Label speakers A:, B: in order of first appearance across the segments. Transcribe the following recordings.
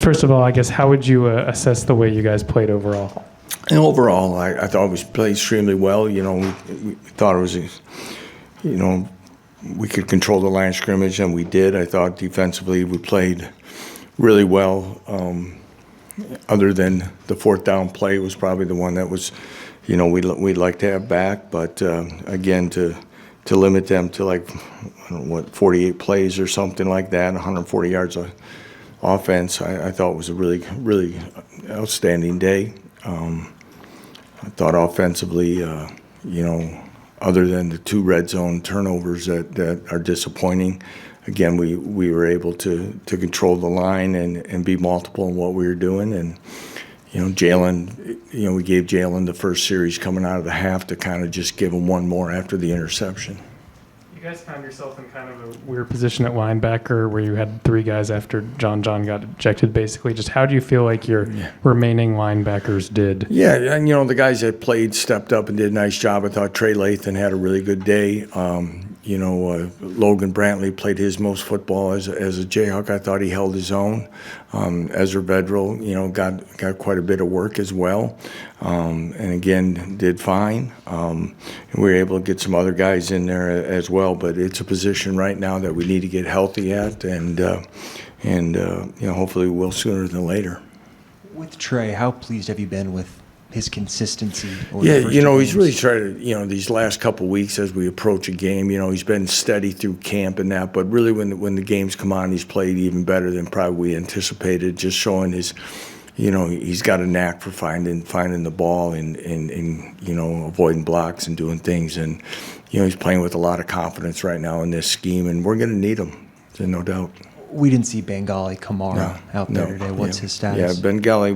A: First of all, I guess, how would you assess the way you guys played overall?
B: And overall, I thought we played extremely well. We thought it was, we could control the line of scrimmage, and we did. I thought defensively we played really well. Other than the fourth down play was probably the one that was, we'd like to have back. But again, to limit them to 48 plays or something like that, 140 yards of offense, I thought was a really, really outstanding day. I thought offensively, other than the 2 red zone turnovers that are disappointing, again, we were able to control the line and be multiple in what we were doing. And, Jalen, we gave Jalen the first series coming out of the half to kind of just give him one more after the interception.
A: You guys found yourself in kind of a weird position at linebacker where you had 3 guys after John got ejected, basically. Just how do you feel like your remaining linebackers did?
B: Yeah, and, the guys that played stepped up and did a nice job. I thought Trey Lathan had a really good day. Logan Brantley played his most football as a Jayhawk. I thought he held his own. Ezra Vedral, got quite a bit of work as well, and again did fine. And we were able to get some other guys in there as well. But it's a position right now that we need to get healthy at, and hopefully we'll sooner than later.
C: With Trey, how pleased have you been with his consistency?
B: He's really tried to, these last couple of weeks as we approach a game, he's been steady through camp and that, but really when the games come on, he's played even better than probably we anticipated, just showing his, he's got a knack for finding the ball and avoiding blocks and doing things. And, he's playing with a lot of confidence right now in this scheme, and we're going to need him, there's no doubt.
C: We didn't see Bengali Kamara out there today. What's his status?
B: Yeah, Bengali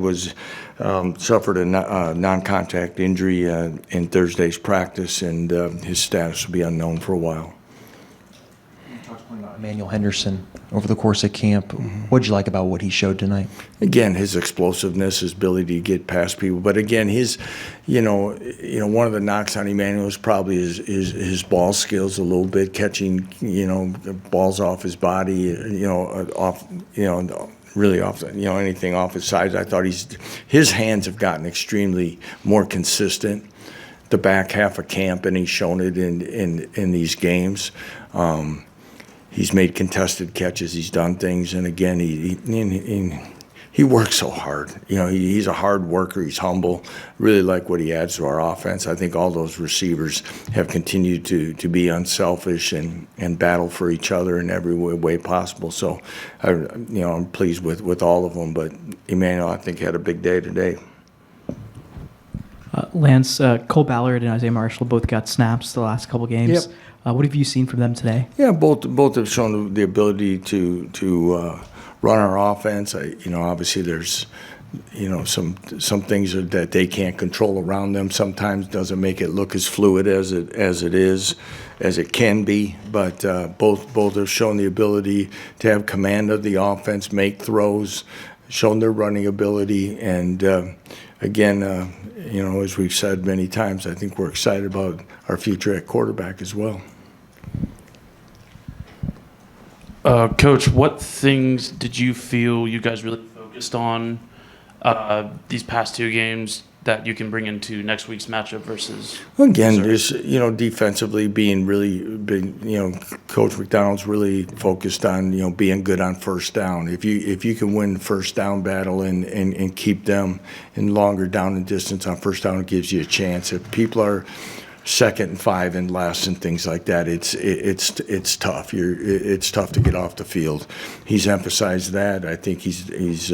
B: suffered a non-contact injury in Thursday's practice, and his status will be unknown for a while.
C: You talked about Emmanuel Henderson over the course of camp. What did you like about what he showed tonight?
B: Again, his explosiveness, his ability to get past people. But again, his, one of the knocks on Emmanuel is probably his ball skills a little bit, catching, balls off his body, really off, anything off his sides. I thought his hands have gotten extremely more consistent the back half of camp, and he's shown it in these games. He's made contested catches. He's done things, and again, he works so hard. He's a hard worker. He's humble. Really like what he adds to our offense. I think all those receivers have continued to be unselfish and battle for each other in every way possible. So, I'm pleased with all of them. But Emmanuel, I think, had a big day today.
D: Lance, Cole Ballard and Isaiah Marshall both got snaps the last couple games.
B: Yep.
D: What have you seen from them today?
B: Yeah, both have shown the ability to run our offense. Obviously there's some things that they can't control around them. Sometimes doesn't make it look as fluid as it can be. But both have shown the ability to have command of the offense, make throws, shown their running ability, and again, as we've said many times, I think we're excited about our future at quarterback as well.
E: Coach, what things did you feel you guys really focused on these past 2 games that you can bring into next week's matchup versus?
B: Again, just defensively being really big. Coach McDonald's really focused on being good on first down. If you can win the first down battle and keep them in longer down and distance on first down, it gives you a chance. If people are 2nd and 5 and less and things like that, it's tough. It's tough to get off the field. He's emphasized that. I think he's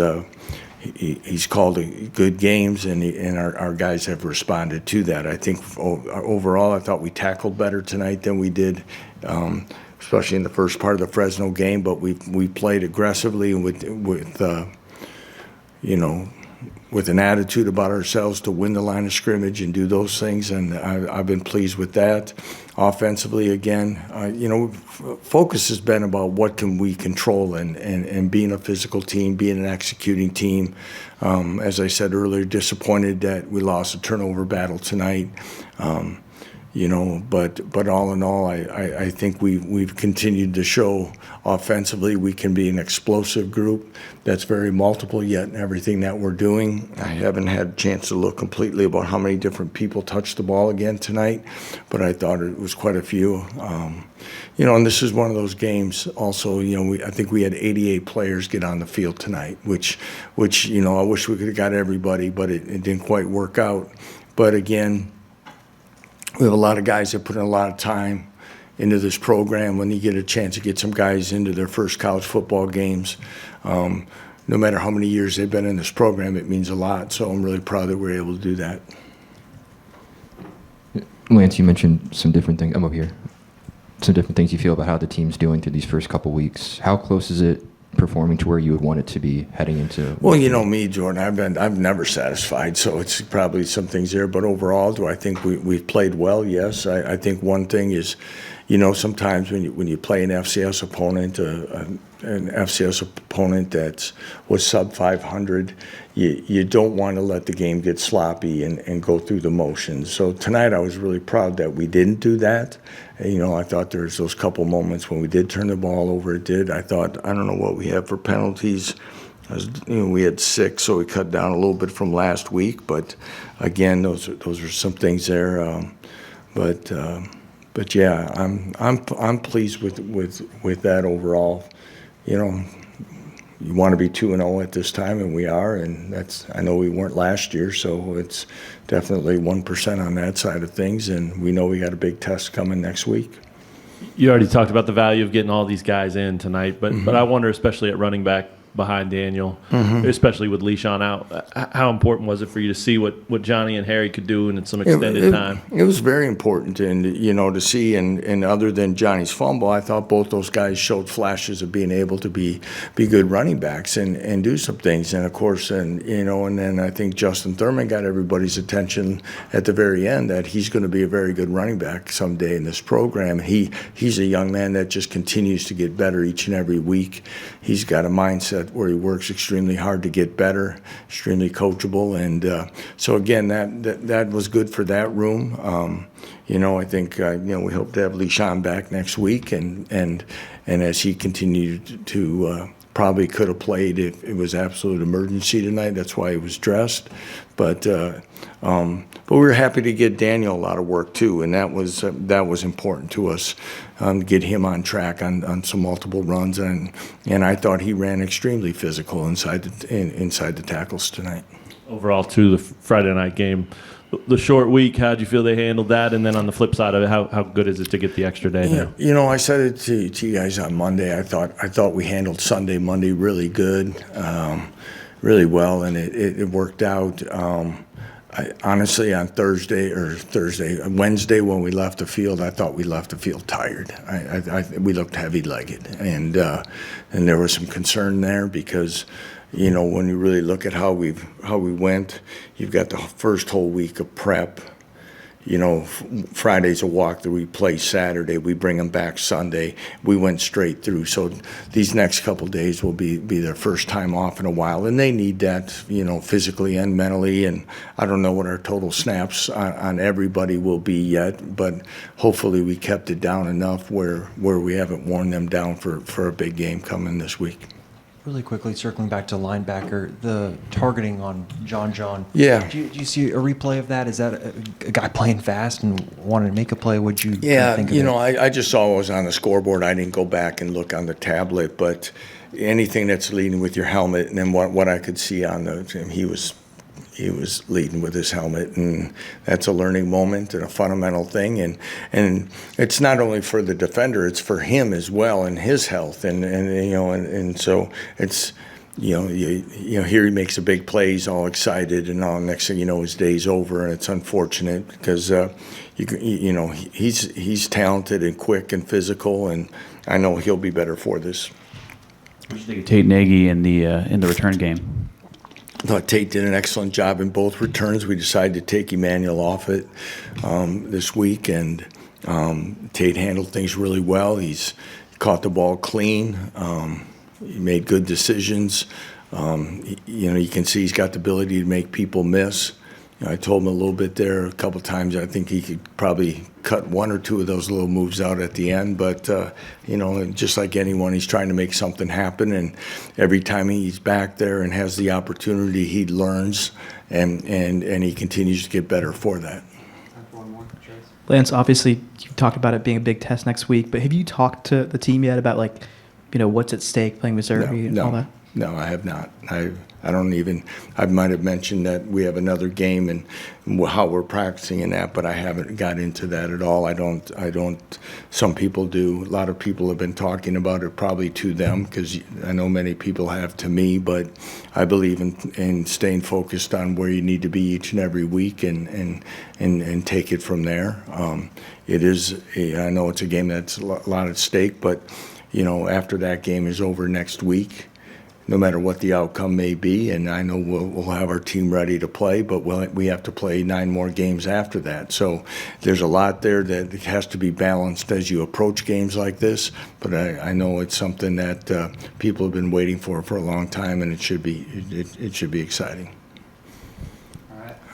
B: called good games, and our guys have responded to that. I think overall, I thought we tackled better tonight than we did, especially in the first part of the Fresno game. But we played aggressively with an attitude about ourselves to win the line of scrimmage and do those things, and I've been pleased with that. Offensively, again, focus has been about what can we control and being a physical team, being an executing team. As I said earlier, disappointed that we lost a turnover battle tonight. But all in all, I think we've continued to show offensively we can be an explosive group that's very multiple yet in everything that we're doing. I haven't had a chance to look completely about how many different people touched the ball again tonight, but I thought it was quite a few. And this is one of those games also, I think we had 88 players get on the field tonight, which I wish we could have got everybody, but it didn't quite work out. But again, we have a lot of guys that put in a lot of time into this program. When you get a chance to get some guys into their first college football games, no matter how many years they've been in this program, it means a lot. So I'm really proud that we're able to do that.
F: Lance, you mentioned some different things. I'm up here. Some different things you feel about how the team's doing through these first couple weeks. How close is it performing to where you would want it to be heading into?
B: Well, you know me, Jordan. I've never satisfied, so it's probably some things there. But overall, do I think we've played well? Yes. I think one thing is, sometimes when you play an FCS opponent, that was sub 500, you don't want to let the game get sloppy and go through the motions. So tonight I was really proud that we didn't do that. I thought there's those couple moments when we did turn the ball over. I don't know what we have for penalties. We had 6, so we cut down a little bit from last week. But again, those are some things there. But yeah, I'm pleased with that overall. You want to be 2-0 at this time, and we are, and I know we weren't last year, so it's definitely 1% on that side of things, and we know we got a big test coming next week.
G: You already talked about the value of getting all these guys in tonight, but I wonder, especially at running back behind Daniel, especially with Leishon out, how important was it for you to see what Johnny and Harry could do in some extended time?
B: It was very important, and to see, and other than Johnny's fumble, I thought both those guys showed flashes of being able to be good running backs and do some things. And of course, and then I think Justin Thurman got everybody's attention at the very end that he's going to be a very good running back someday in this program. He's a young man that just continues to get better each and every week. He's got a mindset where he works extremely hard to get better, extremely coachable, and so again, that was good for that room. I think we hope to have Leishon back next week, and as he continued to probably could have played if it was absolute emergency tonight. That's why he was dressed, but we were happy to get Daniel a lot of work too, and that was important to us. Get him on track on some multiple runs, and I thought he ran extremely physical inside the tackles tonight.
G: Overall, too, the Friday night game, the short week, how did you feel they handled that? And then on the flip side of it, how good is it to get the extra day now?
B: I said it to you guys on Monday. I thought we handled Monday really good, really well, and it worked out. Honestly, on Wednesday when we left the field, I thought we left the field tired. We looked heavy-legged, and there was some concern there because, when you really look at how we went, you've got the first whole week of prep. Friday's a walkthrough. We play Saturday. We bring them back Sunday. We went straight through. So these next couple of days will be their first time off in a while, and they need that, physically and mentally. And I don't know what our total snaps on everybody will be yet, but hopefully we kept it down enough where we haven't worn them down for a big game coming this week.
C: Really quickly, circling back to linebacker, the targeting on John.
B: Yeah.
C: Do you see a replay of that? Is that a guy playing fast and wanted to make a play? Would you think of it?
B: I just saw it was on the scoreboard. I didn't go back and look on the tablet, but anything that's leading with your helmet, and then what I could see on he was leading with his helmet, and that's a learning moment and a fundamental thing, and it's not only for the defender, it's for him as well and his health, and so it's here he makes a big play, he's all excited, and all next thing you know his day's over, and it's unfortunate because he's talented and quick and physical, and I know he'll be better for this.
H: What did you think of Tate Nagy in the return game?
B: I thought Tate did an excellent job in both returns. We decided to take Emmanuel off it this week, and Tate handled things really well. He's caught the ball clean. He made good decisions. You can see he's got the ability to make people miss. I told him a little bit there a couple times. I think he could probably cut one or two of those little moves out at the end. But, just like anyone, he's trying to make something happen. And every time he's back there and has the opportunity, he learns and he continues to get better for that.
D: Lance, obviously, you talked about it being a big test next week, but have you talked to the team yet about, like, what's at stake playing Missouri and all that?
B: No, I have not. I don't even. I might have mentioned that we have another game and how we're practicing in that, but I haven't got into that at all. I don't. Some people do. A lot of people have been talking about it, probably to them, because I know many people have to me. But I believe in staying focused on where you need to be each and every week and take it from there. It is. I know it's a game that's a lot at stake, but after that game is over next week, no matter what the outcome may be, and I know we'll have our team ready to play, but we have to play 9 more games after that. So there's a lot there that has to be balanced as you approach games like this, but I know it's something that people have been waiting for a long time, and it should be exciting.